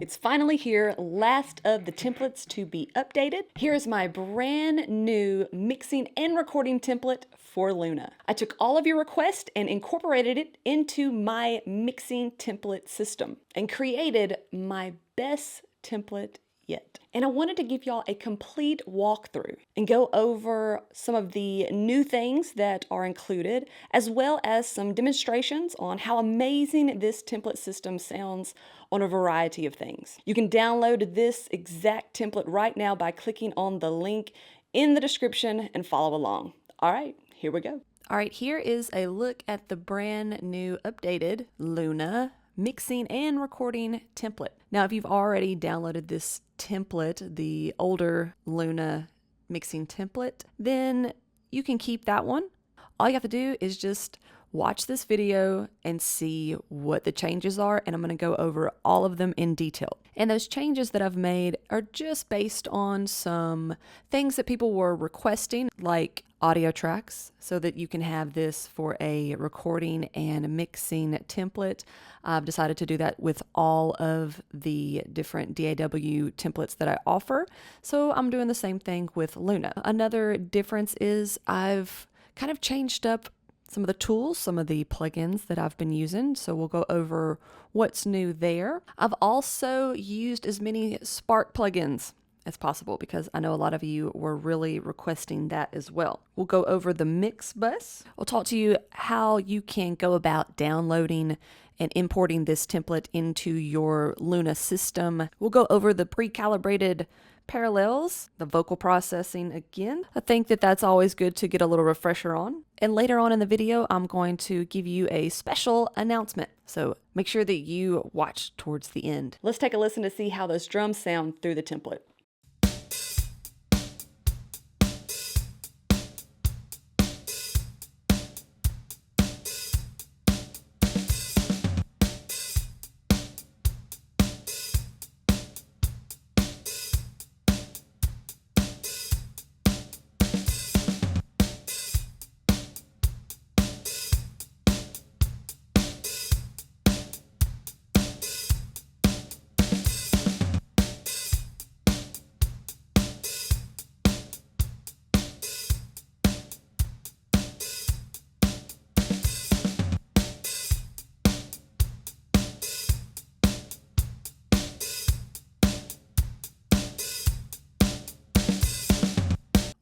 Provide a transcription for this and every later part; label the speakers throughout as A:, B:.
A: It's finally here, last of the templates to be updated. Here is my brand new mixing and recording template for Luna. I took all of your requests and incorporated it into my mixing template system and created my best template yet. And I wanted to give y'all a complete walkthrough and go over some of the new things that are included, as well as some demonstrations on how amazing this template system sounds on a variety of things. You can download this exact template right now by clicking on the link in the description and follow along. All right, here we go. All right, here is a look at the brand new updated Luna mixing and recording template. Now, if you've already downloaded this template, the older Luna mixing template, then you can keep that one. All you have to do is just watch this video and see what the changes are, and I'm going to go over all of them in detail. And those changes that I've made are just based on some things that people were requesting, like audio tracks, so that you can have this for a recording and mixing template. I've decided to do that with all of the different DAW templates that I offer. So I'm doing the same thing with Luna. Another difference is I've kind of changed up some of the tools, some of the plugins that I've been using. So we'll go over what's new there. I've also used as many Spark plugins as possible because I know a lot of you were really requesting that as well. We'll go over the mix bus. We'll talk to you how you can go about downloading and importing this template into your Luna system. We'll go over the pre-calibrated parallels, the vocal processing again. I think that that's always good to get a little refresher on. And later on in the video, I'm going to give you a special announcement. So make sure that you watch towards the end. Let's take a listen to see how those drums sound through the template.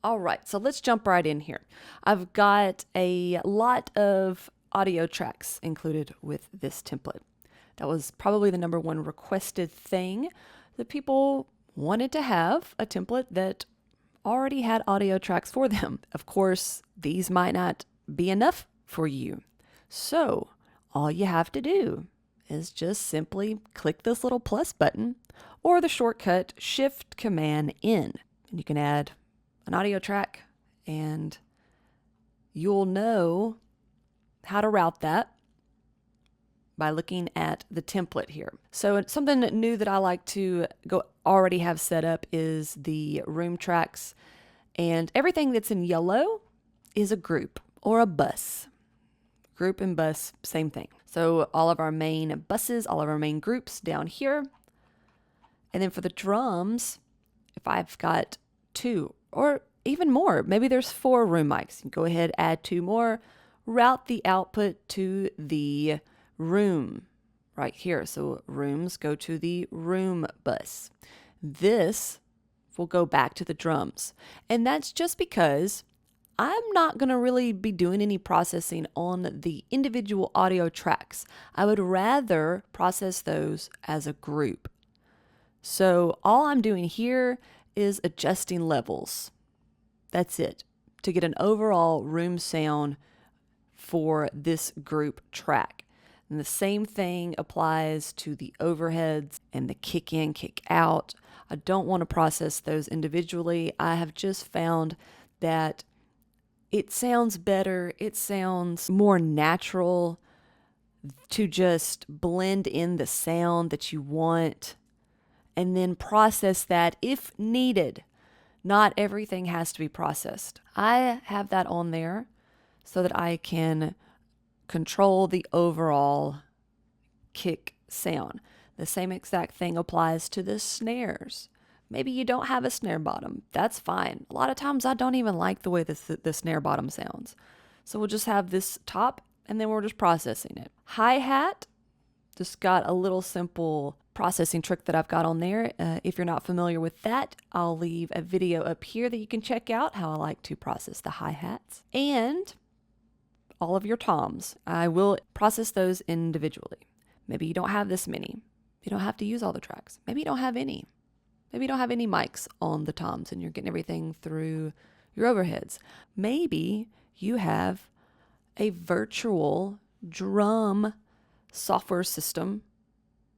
A: All right, so let's jump right in here. I've got a lot of audio tracks included with this template. That was probably the number one requested thing that people wanted to have, a template that already had audio tracks for them. Of course, these might not be enough for you. So all you have to do is just simply click this little plus button or the shortcut Shift-Command-N, and you can add an audio track and you'll know how to route that by looking at the template here. So something new that I like to already have set up is the room tracks, and everything that's in yellow is a group or a bus. Group and bus, same thing. So all of our main buses, all of our main groups down here. And then for the drums, if I've got 2 or even more, maybe there's 4 room mics, go ahead, add 2 more, route the output to the room right here. So rooms go to the room bus. This will go back to the drums. And that's just because I'm not going to really be doing any processing on the individual audio tracks. I would rather process those as a group. So all I'm doing here is adjusting levels. That's it, to get an overall room sound for this group track. And the same thing applies to the overheads and the kick in, kick out. I don't want to process those individually. I have just found that it sounds better, it sounds more natural to just blend in the sound that you want and then process that if needed. Not everything has to be processed. I have that on there so that I can control the overall kick sound. The same exact thing applies to the snares. Maybe you don't have a snare bottom. That's fine. A lot of times I don't even like the way the snare bottom sounds. So we'll just have this top and then we're just processing it. Hi-hat, just got a little simple processing trick that I've got on there. If you're not familiar with that, I'll leave a video up here that you can check out how I like to process the hi-hats. And all of your toms, I will process those individually. Maybe you don't have this many. You don't have to use all the tracks. Maybe you don't have any. Maybe you don't have any mics on the toms and you're getting everything through your overheads. Maybe you have a virtual drum software system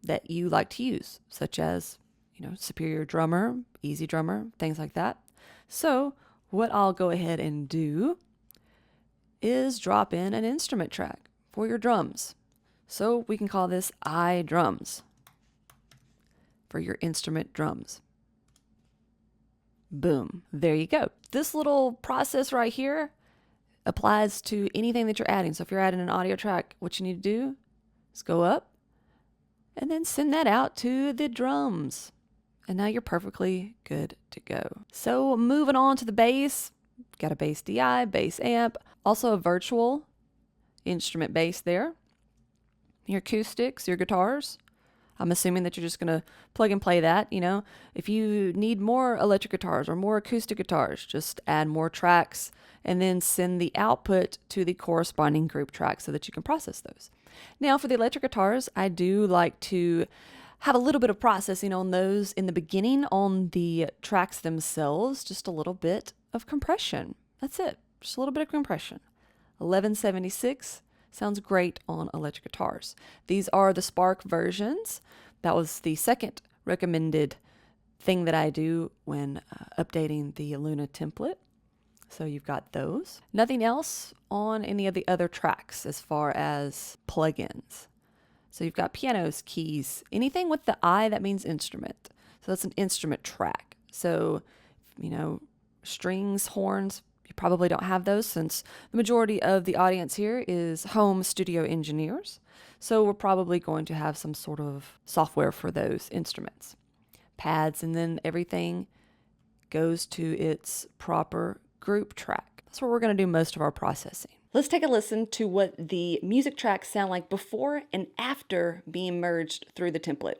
A: that you like to use, such as, Superior Drummer, Easy Drummer, things like that. So what I'll go ahead and do is drop in an instrument track for your drums. So we can call this iDrums for your instrument drums. Boom. There you go. This little process right here applies to anything that you're adding. So if you're adding an audio track, what you need to do is go up and then send that out to the drums. And now you're perfectly good to go. So moving on to the bass, got a bass DI, bass amp, also a virtual instrument bass there. Your acoustics, your guitars. I'm assuming that you're just going to plug and play that, If you need more electric guitars or more acoustic guitars, just add more tracks and then send the output to the corresponding group track so that you can process those. Now, for the electric guitars, I do like to have a little bit of processing on those in the beginning on the tracks themselves, just a little bit of compression. That's it, just a little bit of compression. 1176 sounds great on electric guitars. These are the Spark versions. That was the second recommended thing that I do when updating the Luna template. So you've got those. Nothing else on any of the other tracks as far as plugins. So you've got pianos, keys, anything with the I that means instrument. So that's an instrument track. So, strings, horns, you probably don't have those since the majority of the audience here is home studio engineers. So we're probably going to have some sort of software for those instruments. Pads, and then everything goes to its proper group track. That's where we're going to do most of our processing. Let's take a listen to what the music tracks sound like before and after being merged through the template.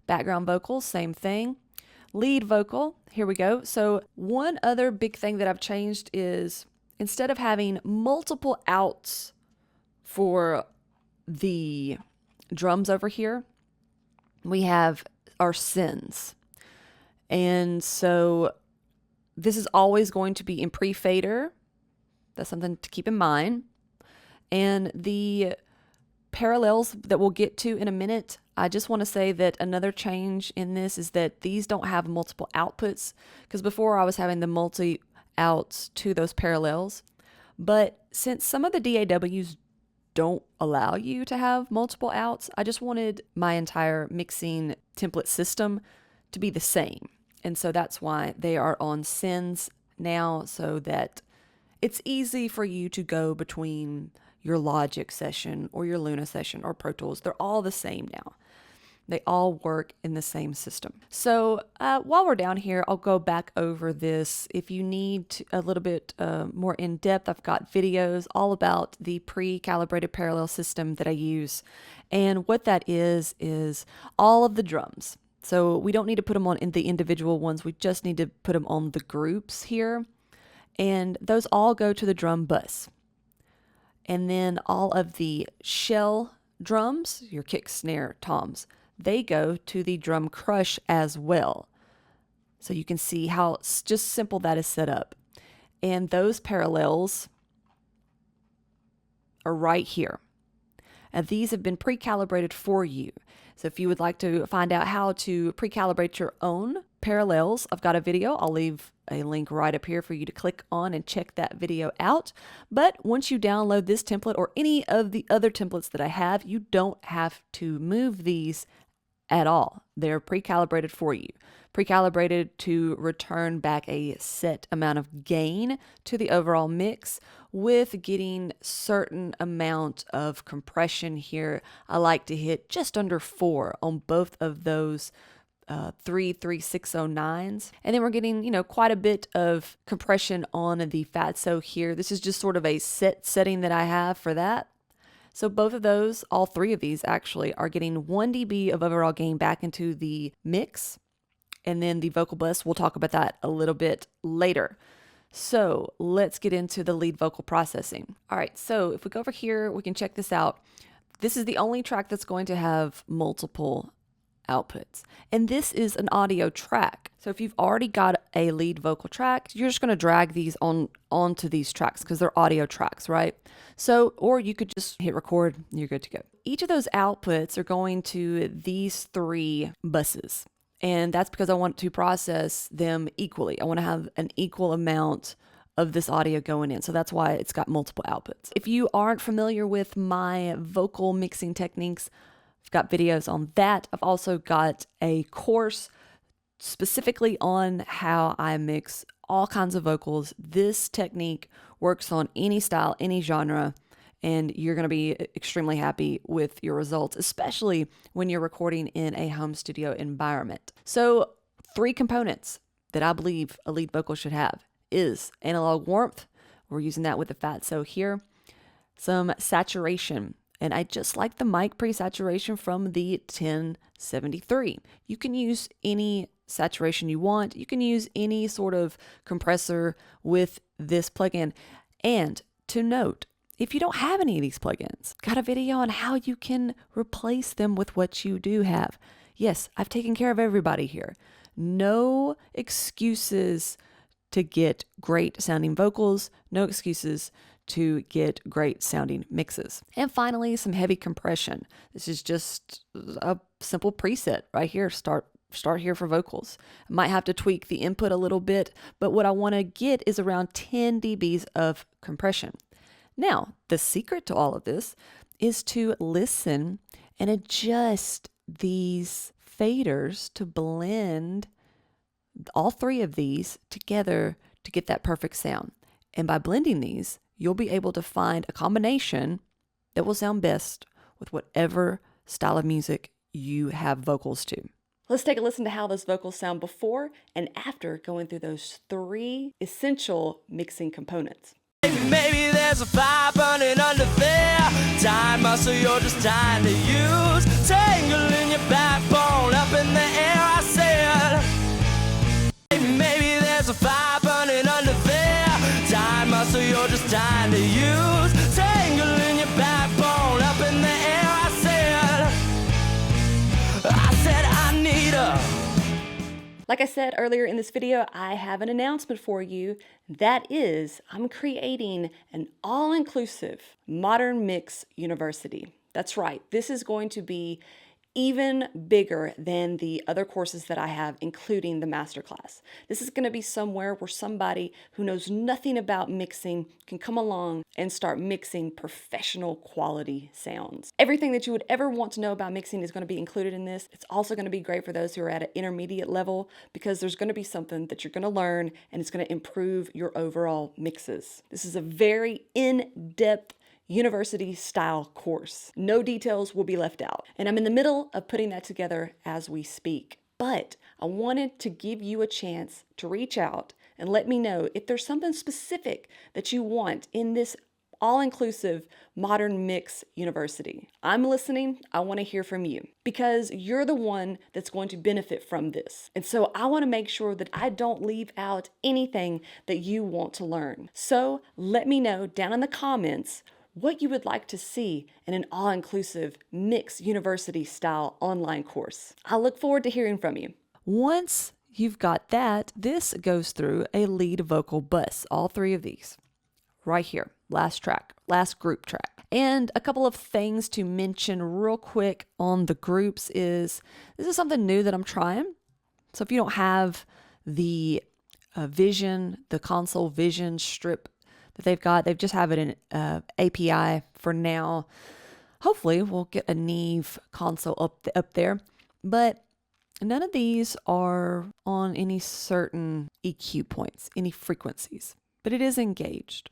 A: Background vocals, same thing. Lead vocal, here we go. So one other big thing that I've changed is instead of having multiple outs for the drums over here, we have our sends. And so this is always going to be in pre-fader. That's something to keep in mind. And the parallels that we'll get to in a minute, I just want to say that another change in this is that these don't have multiple outputs, because before I was having the multi outs to those parallels. But since some of the DAWs don't allow you to have multiple outs, I just wanted my entire mixing template system to be the same. And so that's why they are on sends now, so that it's easy for you to go between your Logic session or your Luna session or Pro Tools. They're all the same now. They all work in the same system. So while we're down here, I'll go back over this. If you need a little bit more in depth, I've got videos all about the pre-calibrated parallel system that I use. And what that is all of the drums. So we don't need to put them on in the individual ones. We just need to put them on the groups here. And those all go to the drum bus. And then all of the shell drums, your kick, snare, toms, they go to the drum crush as well. So you can see how just simple that is set up. And those parallels are right here. And these have been pre-calibrated for you. So if you would like to find out how to pre-calibrate your own parallels, I've got a video. I'll leave a link right up here for you to click on and check that video out. But once you download this template or any of the other templates that I have, you don't have to move these at all. They're pre-calibrated for you. Pre-calibrated to return back a set amount of gain to the overall mix with getting certain amount of compression here. I like to hit just under 4 on both of those 33609s. And then we're getting, quite a bit of compression on the fatso here. This is just sort of a setting that I have for that. So both of those, all three of these actually, are getting 1 dB of overall gain back into the mix. And then the vocal bus, we'll talk about that a little bit later. So let's get into the lead vocal processing. All right, so if we go over here, we can check this out. This is the only track that's going to have multiple outputs. And this is an audio track. So if you've already got a lead vocal track, you're just going to drag these onto these tracks because they're audio tracks, right? So, or you could just hit record, you're good to go. Each of those outputs are going to these 3 buses. And that's because I want to process them equally. I want to have an equal amount of this audio going in. So that's why it's got multiple outputs. If you aren't familiar with my vocal mixing techniques, I've got videos on that. I've also got a course specifically on how I mix all kinds of vocals. This technique works on any style, any genre, and you're going to be extremely happy with your results, especially when you're recording in a home studio environment. So 3 components that I believe a lead vocal should have is analog warmth. We're using that with the fatso here. Some saturation. And I just like the mic pre-saturation from the 1073. You can use any saturation you want. You can use any sort of compressor with this plugin. And to note, if you don't have any of these plugins, got a video on how you can replace them with what you do have. Yes, I've taken care of everybody here. No excuses to get great sounding vocals, no excuses to get great sounding mixes. And finally, some heavy compression. This is just a simple preset right here. Start here for vocals. I might have to tweak the input a little bit, but what I want to get is around 10 dBs of compression. Now, the secret to all of this is to listen and adjust these faders to blend all 3 of these together to get that perfect sound. And by blending these, you'll be able to find a combination that will sound best with whatever style of music you have vocals to. Let's take a listen to how those vocals sound before and after going through those 3 essential mixing components.
B: Maybe there's a fire burning under there. Time muscle you're just trying to use. Tangle in your backbone up in the air, I said. Maybe there's a fire burning under there. Time muscle you're just trying to use. Tangle in your backbone up in the air, I said I need a.
A: Like I said earlier in this video, I have an announcement for you. That is, I'm creating an all-inclusive modern mix university. That's right. This is going to be even bigger than the other courses that I have, including the masterclass. This is going to be somewhere where somebody who knows nothing about mixing can come along and start mixing professional quality sounds. Everything that you would ever want to know about mixing is going to be included in this. It's also going to be great for those who are at an intermediate level because there's going to be something that you're going to learn and it's going to improve your overall mixes. This is a very in-depth university style course. No details will be left out. And I'm in the middle of putting that together as we speak. But I wanted to give you a chance to reach out and let me know if there's something specific that you want in this all-inclusive modern mix university. I'm listening. I want to hear from you because you're the one that's going to benefit from this. And so I want to make sure that I don't leave out anything that you want to learn. So let me know down in the comments what you would like to see in an all-inclusive mix university style online course. I look forward to hearing from you. Once you've got that, this goes through a lead vocal bus, all 3 of these right here, last group track. And a couple of things to mention real quick on the groups is this is something new that I'm trying. So if you don't have the the console Vision strip that they've got, they just have it in API for now. Hopefully we'll get a Neve console up there, but none of these are on any certain EQ points, any frequencies, but it is engaged.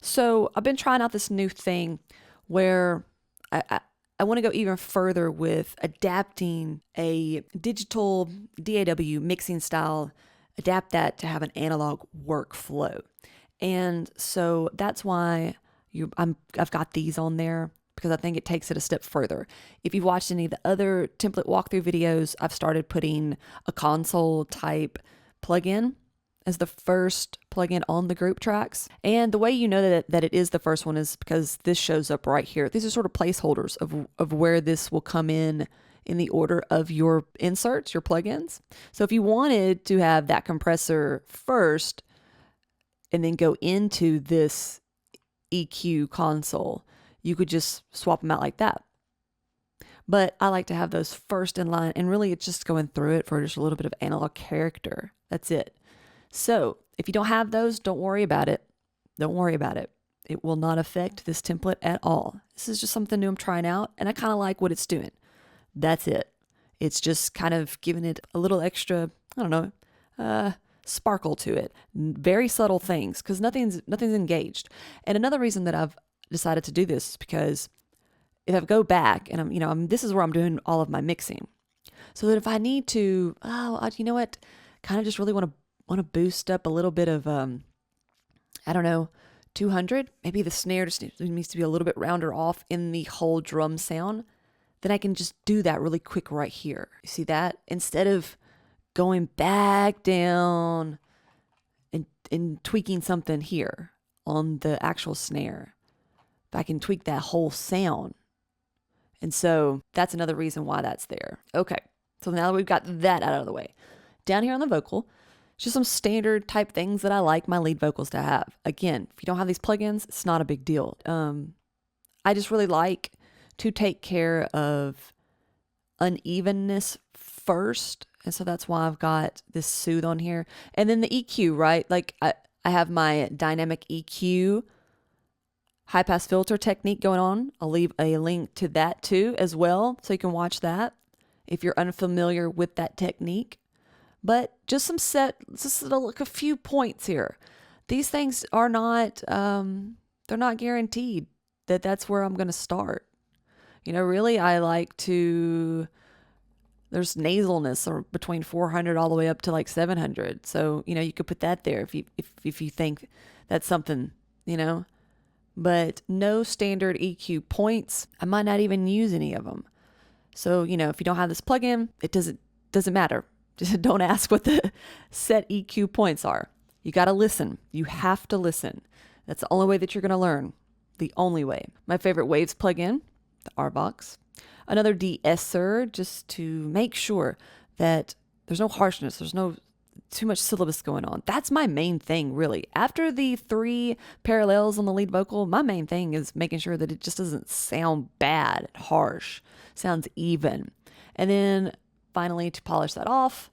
A: So I've been trying out this new thing where I want to go even further with adapting a digital DAW mixing style, adapt that to have an analog workflow. And so that's why I've got these on there, because I think it takes it a step further. If you've watched any of the other template walkthrough videos, I've started putting a console type plugin as the first plugin on the group tracks. And the way you know that it is the first one is because this shows up right here. These are sort of placeholders of where this will come in the order of your inserts, your plugins. So if you wanted to have that compressor first and then go into this EQ console, you could just swap them out like that. But I like to have those first in line, and really it's just going through it for just a little bit of analog character. That's it. So if you don't have those, don't worry about it. Don't worry about it. It will not affect this template at all. This is just something new I'm trying out, and I kind of like what it's doing. That's it. It's just kind of giving it a little extra, I don't know, sparkle to it. Very subtle things, because nothing's engaged. And another reason that I've decided to do this is because if I go back and this is where I'm doing all of my mixing, so that if I need to, you know what, kind of just really want to boost up a little bit of, 200, maybe the snare just needs to be a little bit rounder off in the whole drum sound, then I can just do that really quick right here. You see that? Instead of going back down and tweaking something here on the actual snare, I can tweak that whole sound. And so that's another reason why that's there. Okay, so now that we've got that out of the way, down here on the vocal, just some standard type things that I like my lead vocals to have. Again, if you don't have these plugins, it's not a big deal. I just really like to take care of unevenness first. And so that's why I've got this soothe on here. And then the EQ, right? Like I have my dynamic EQ high pass filter technique going on. I'll leave a link to that too as well, so you can watch that if you're unfamiliar with that technique. But just a few points here. These things are not, they're not guaranteed that that's where I'm going to start. Really, I like to, there's nasalness or between 400 all the way up to like 700. So, you could put that there if you think that's something, but no standard EQ points. I might not even use any of them. So, if you don't have this plugin, it doesn't matter. Just don't ask what the set EQ points are. You got to listen. You have to listen. That's the only way that you're going to learn. The only way. My favorite Waves plugin, the RBox. Another de-esser, just to make sure that there's no harshness. There's no too much syllabus going on. That's my main thing, really. After the 3 parallels on the lead vocal, my main thing is making sure that it just doesn't sound bad, harsh, sounds even. And then finally, to polish that off,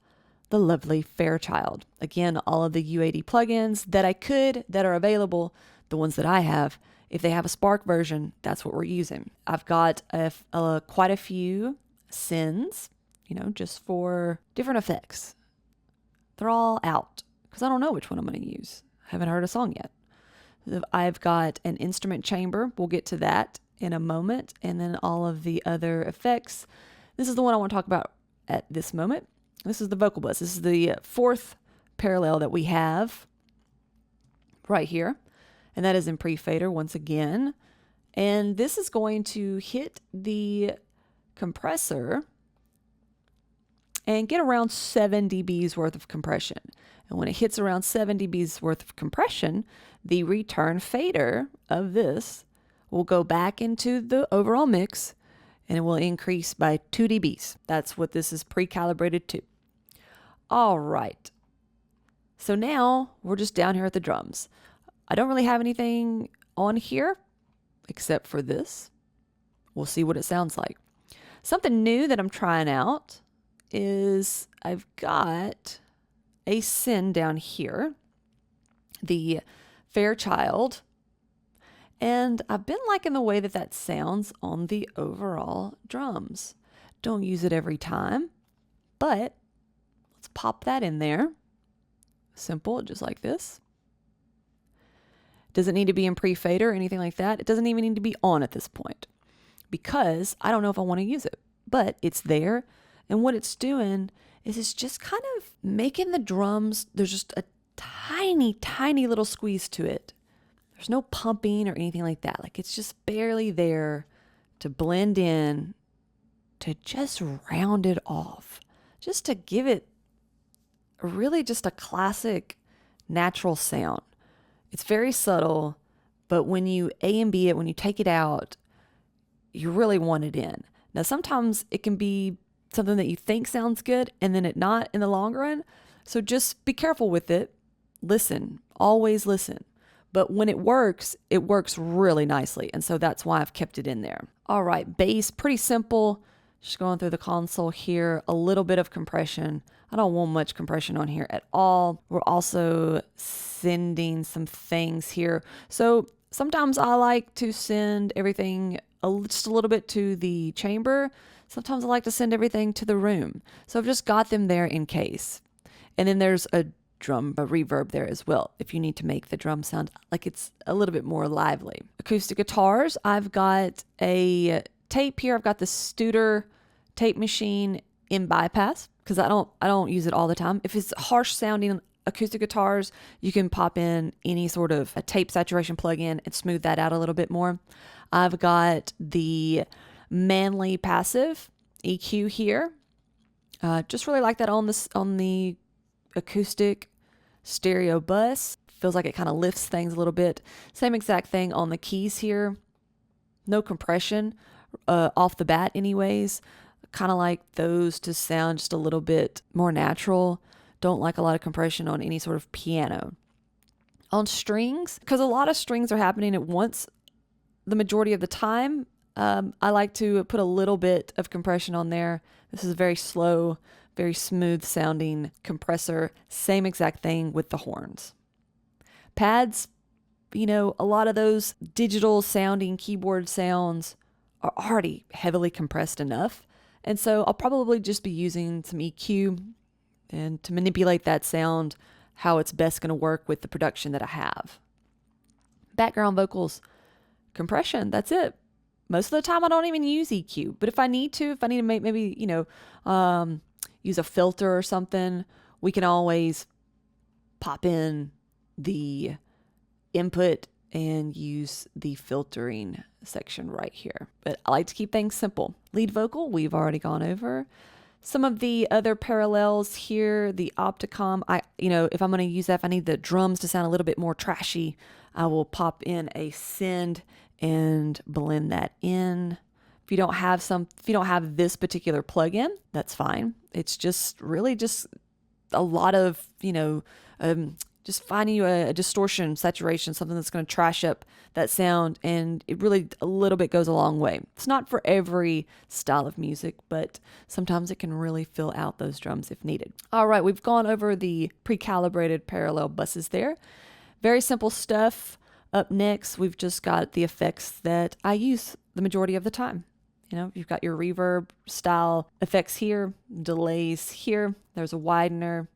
A: the lovely Fairchild. Again, all of the U80 plugins that are available, the ones that I have, if they have a Spark version, that's what we're using. I've got quite a few sins, just for different effects. They're all out because I don't know which one I'm going to use. I haven't heard a song yet. I've got an instrument chamber. We'll get to that in a moment. And then all of the other effects. This is the one I want to talk about at this moment. This is the vocal bus. This is the 4th parallel that we have right here. And that is in pre-fader once again. And this is going to hit the compressor and get around 7 dBs worth of compression. And when it hits around 7 dBs worth of compression, the return fader of this will go back into the overall mix, and it will increase by 2 dBs. That's what this is pre-calibrated to. All right. So now we're just down here at the drums. I don't really have anything on here except for this. We'll see what it sounds like. Something new that I'm trying out is I've got a sin down here, the Fairchild, and I've been liking the way that that sounds on the overall drums. Don't use it every time, but let's pop that in there. Simple, just like this. Doesn't need to be in pre-fader or anything like that. It doesn't even need to be on at this point because I don't know if I want to use it, but it's there. And what it's doing is it's just kind of making the drums, there's just a tiny, tiny little squeeze to it. There's no pumping or anything like that. Like it's just barely there to blend in, to just round it off, just to give it really just a classic natural sound. It's very subtle, but when you A and B it, when you take it out, you really want it in. Now, sometimes it can be something that you think sounds good and then it not in the long run. So just be careful with it. Listen, always listen. But when it works really nicely. And so that's why I've kept it in there. All right, bass, pretty simple. Just going through the console here, a little bit of compression. I don't want much compression on here at all. We're also sending some things here. So sometimes I like to send everything just a little bit to the chamber. Sometimes I like to send everything to the room. So I've just got them there in case. And then there's a reverb there as well if you need to make the drum sound like it's a little bit more lively. Acoustic guitars, I've got a tape here. I've got the Studer tape machine in bypass because I don't use it all the time. If it's harsh sounding acoustic guitars, you can pop in any sort of a tape saturation plug-in and smooth that out a little bit more. I've got the Manly passive EQ here. Just really like that on the acoustic stereo bus. Feels like it kind of lifts things a little bit. Same exact thing on the keys here. No compression off the bat anyways. Kind of like those to sound just a little bit more natural. Don't like a lot of compression on any sort of piano. On strings, because a lot of strings are happening at once the majority of the time, I like to put a little bit of compression on there. This is a very slow, very smooth sounding compressor. Same exact thing with the horns. Pads, a lot of those digital sounding keyboard sounds are already heavily compressed enough. And so I'll probably just be using some EQ and to manipulate that sound how it's best going to work with the production that I have. Background vocals, compression, that's it. Most of the time I don't even use EQ, but if I need to make maybe, use a filter or something, we can always pop in the input and use the filtering section right here. But I like to keep things simple. Lead vocal, we've already gone over. Some of the other parallels here, the Opticom, if I'm going to use that, if I need the drums to sound a little bit more trashy, I will pop in a send and blend that in. If you don't have this particular plugin, that's fine. It's just really just a lot of, just finding you a distortion, saturation, something that's going to trash up that sound, and it really a little bit goes a long way. It's not for every style of music, but sometimes it can really fill out those drums if needed. All right, we've gone over the pre-calibrated parallel buses there. Very simple stuff. Up next, we've just got the effects that I use the majority of the time. You've got your reverb style effects here, delays here. There's a widener.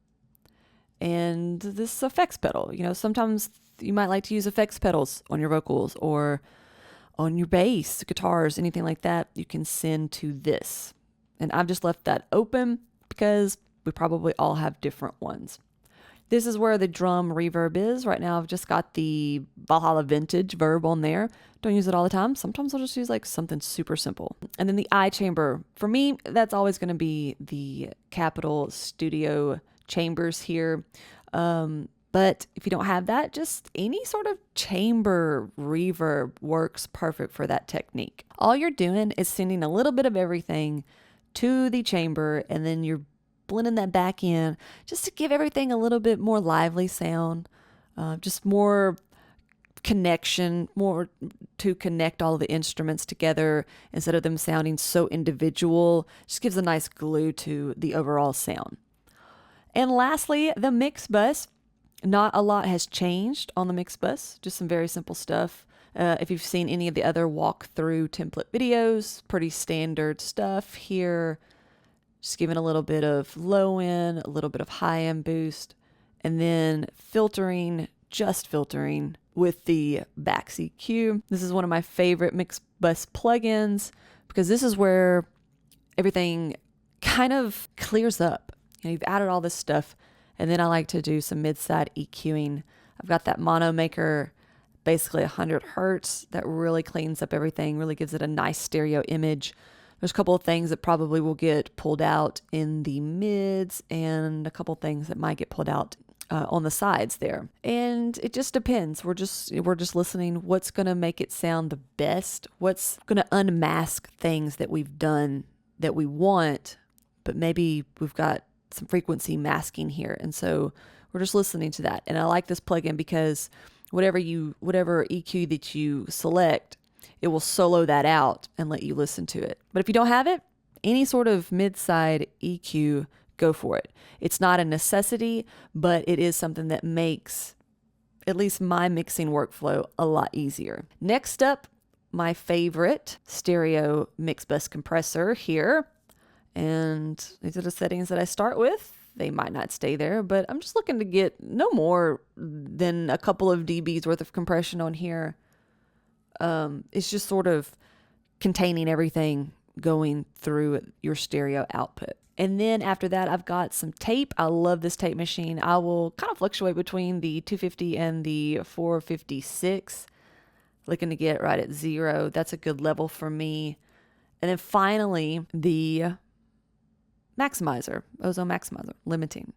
A: And this effects pedal, sometimes you might like to use effects pedals on your vocals or on your bass, guitars, anything like that. You can send to this. And I've just left that open because we probably all have different ones. This is where the drum reverb is. Right now I've just got the Valhalla Vintage verb on there. Don't use it all the time. Sometimes I'll just use like something super simple. And then the I chamber. For me, that's always going to be the Capitol Studio chambers here. But if you don't have that, just any sort of chamber reverb works perfect for that technique. All you're doing is sending a little bit of everything to the chamber, and then you're blending that back in just to give everything a little bit more lively sound, just more connection, more to connect all the instruments together instead of them sounding so individual. Just gives a nice glue to the overall sound. And lastly, the mix bus. Not a lot has changed on the mix bus, just some very simple stuff. If you've seen any of the other walkthrough template videos, pretty standard stuff here. Just giving a little bit of low end, a little bit of high end boost, and then just filtering with the back EQ. This is one of my favorite mix bus plugins because this is where everything kind of clears up. You've added all this stuff, and then I like to do some mid-side EQing. I've got that mono maker, basically 100 hertz, that really cleans up everything, really gives it a nice stereo image. There's a couple of things that probably will get pulled out in the mids and a couple of things that might get pulled out on the sides there. And it just depends. We're just listening what's going to make it sound the best, what's going to unmask things that we've done that we want, but maybe we've got some frequency masking here. And so we're just listening to that. And I like this plugin because whatever EQ that you select, it will solo that out and let you listen to it. But if you don't have it, any sort of mid-side EQ, go for it. It's not a necessity, but it is something that makes at least my mixing workflow a lot easier. Next up, my favorite stereo mix bus compressor here. And these are the settings that I start with. They might not stay there, but I'm just looking to get no more than a couple of dBs worth of compression on here. It's just sort of containing everything going through your stereo output. And then after that, I've got some tape. I love this tape machine. I will kind of fluctuate between the 250 and the 456, looking to get right at 0. That's a good level for me. And then finally, the maximizer, ozone maximizer, limiting.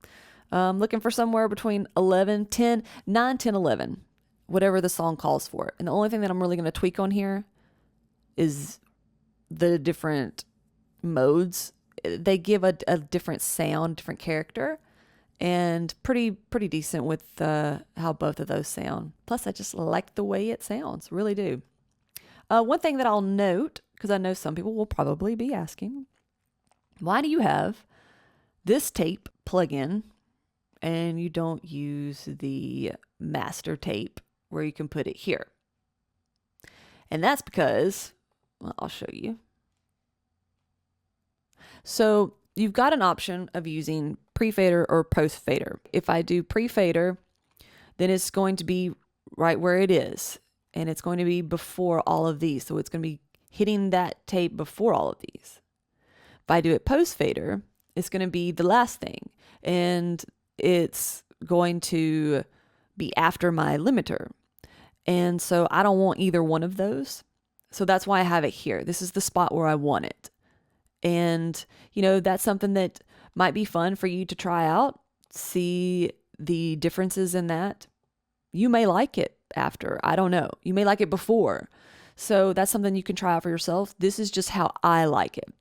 A: Looking for somewhere between 11, 10, 9, 10, 11, whatever the song calls for. And the only thing that I'm really going to tweak on here is the different modes. They give a different sound, different character, and pretty decent with how both of those sound. Plus, I just like the way it sounds, really do. One thing that I'll note, because I know some people will probably be asking, why do you have this tape plugin and you don't use the master tape where you can put it here? And that's because, well, I'll show you. So you've got an option of using pre-fader or post-fader. If I do pre-fader, then it's going to be right where it is. And it's going to be before all of these. So it's going to be hitting that tape before all of these. If I do it post-fader, it's going to be the last thing. And it's going to be after my limiter. And so I don't want either one of those. So that's why I have it here. This is the spot where I want it. And, that's something that might be fun for you to try out, see the differences in that. You may like it after, I don't know. You may like it before. So that's something you can try out for yourself. This is just how I like it.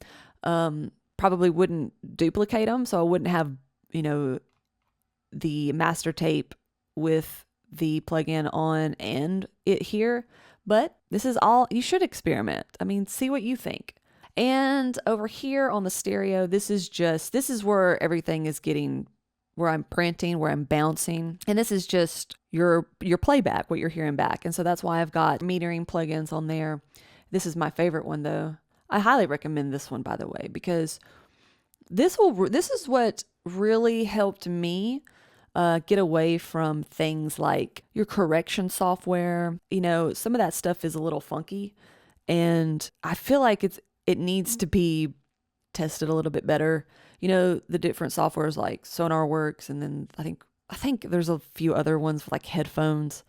A: Probably wouldn't duplicate them. So I wouldn't have, the master tape with the plugin on and it here. But this is all, you should experiment. See what you think. And over here on the stereo, this is where everything is getting, where I'm printing, where I'm bouncing. And this is just your playback, what you're hearing back. And so that's why I've got metering plugins on there. This is my favorite one though. I highly recommend this one, by the way, because this is what really helped me get away from things like your correction software. Some of that stuff is a little funky, and I feel like it needs to be tested a little bit better. The different softwares like SonarWorks, and then I think there's a few other ones like headphones.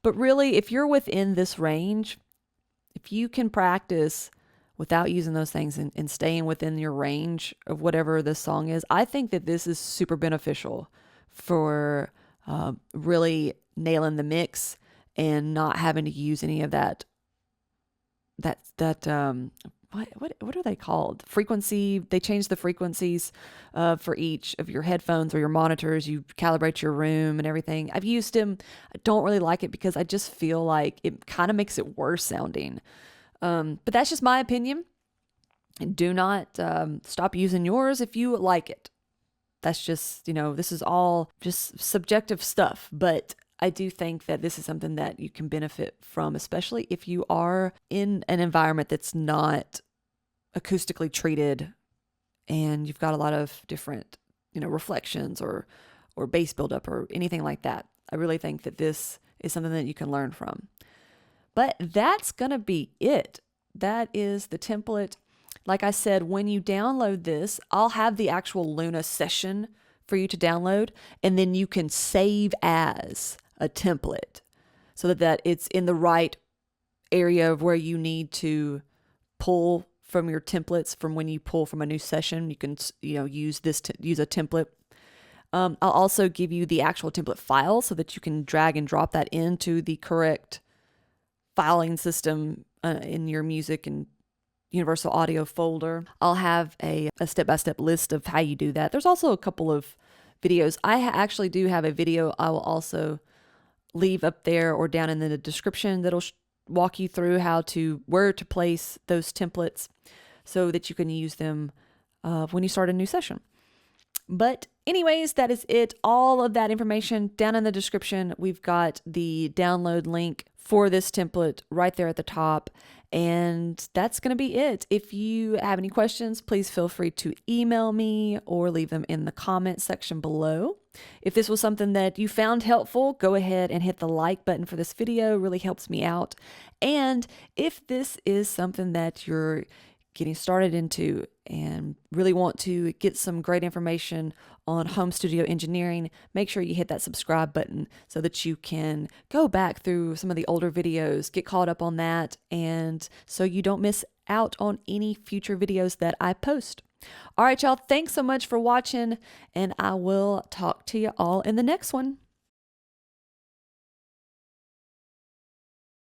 A: But really, if you're within this range, if you can practice without using those things and staying within your range of whatever this song is, I think that this is super beneficial for really nailing the mix and not having to use any of that what are they called? Frequency. They change the frequencies for each of your headphones or your monitors. You calibrate your room and everything. I've used them. I don't really like it because I just feel like it kind of makes it worse sounding. But that's just my opinion. Do not stop using yours if you like it. That's just, this is all just subjective stuff. But I do think that this is something that you can benefit from, especially if you are in an environment that's not acoustically treated and you've got a lot of different, reflections or bass buildup or anything like that. I really think that this is something that you can learn from. But that's going to be it. That is the template. Like I said, when you download this, I'll have the actual Luna session for you to download, and then you can save as a template so that it's in the right area of where you need to pull from your templates. From when you pull from a new session, you can use use a template. I'll also give you the actual template file so that you can drag and drop that into the correct filing system in your music and Universal Audio folder. I'll have a step-by-step list of how you do that. There's also a couple of videos. I actually do have a video I will also leave up there or down in the description that'll walk you through where to place those templates so that you can use them when you start a new session. But anyways, that is it. All of that information down in the description. We've got the download link for this template right there at the top. And that's going to be it. If you have any questions, please feel free to email me or leave them in the comment section below. If this was something that you found helpful, go ahead and hit the like button for this video. It really helps me out. And if this is something that you're getting started into and really want to get some great information on home studio engineering, make sure you hit that subscribe button so that you can go back through some of the older videos, get caught up on that, and so you don't miss out on any future videos that I post. All right, y'all, thanks so much for watching, and I will talk to you all in the next one.